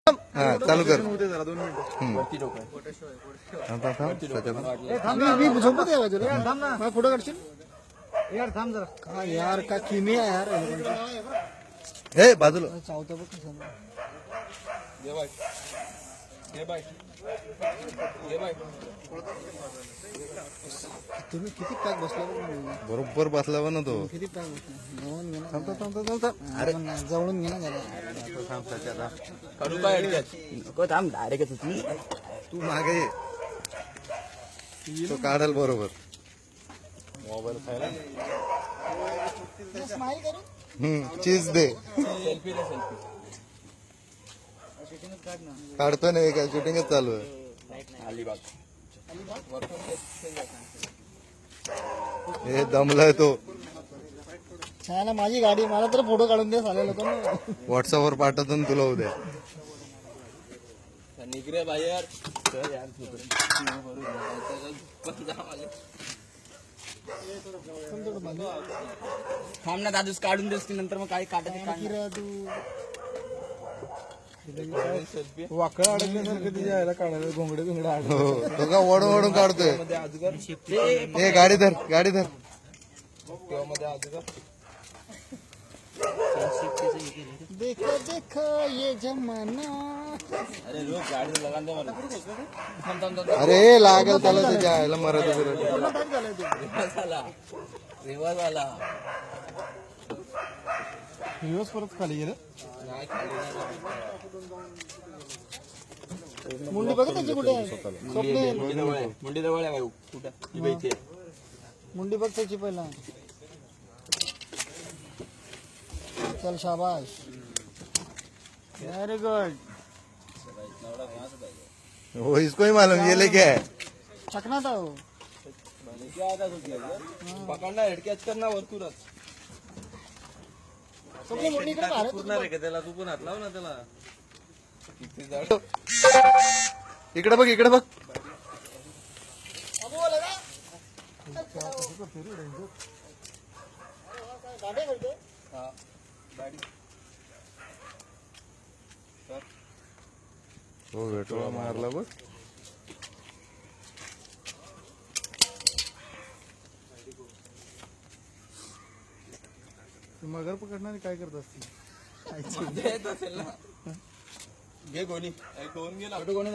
हा चालू कर. फोटो काढशील यार, थांब जरा यार. का किमी आहे यार. हे बाजूला चावतं बघ कसं. तुम्ही किती पॅक बसला बरोबर बसला ना तो. किती पॅक बसला जवळून घे ना. अरे जवळून घे ना जरा. थांब डायरेक्ट तू मागे ये. तो काढल बरोबर. मोबाईल खायला स्माइल करू. चीज दे. सेल्फी दे सेल्फी. काढतोय नाही काय, शूटिंगच चालू आहे. अलिबाग हे दमलाय तो. छान आहे माझी गाडी. मला तर फोटो काढून दे चालेल लोक. व्हॉट्सअपवर पाठवतो ना तुला उद्या. निघरे बाहेर. थांब ना दादूस काढून देस की नंतर मग काही काढायचं. वाकड अडकल्यासारखं तिच्या यायला काढायला घोंगडे बिंगडे हो, तो का ओढून ओढून काढतोय. हे गाडी धर, गाडी धर. देखो देखो ये जमाना. अरे रोज गाडी लगान दे मला. अरे लागल त्याला त्याच्या आयला मराठी रिवर्स आला. दिवस परत खाली गेलं. मुंडी बघ त्याची कुठे आहे. स्वप्नील मुंडी जवळ आहे कुठं इथे. मुंडी बघ त्याची पहिला. चल शाबाश. Very good. हो इसको ही मालूम ये लेके है. चकना था वो. पकडना हेडकॅच करना वरतूनच. स्वप्नील मुंडी इकडे मारत. पूर्ण रे त्याला तू पण हात लाव ना त्याला. किती जाड. इकडे बघ, इकडे बघ. अबो लगा. गाडी करते. हा गाडी. हो भेटवा मारला बघ. मगर पकडणारे काय करत असतील. असेल ना. घे कोणी कोण गेला. कोणी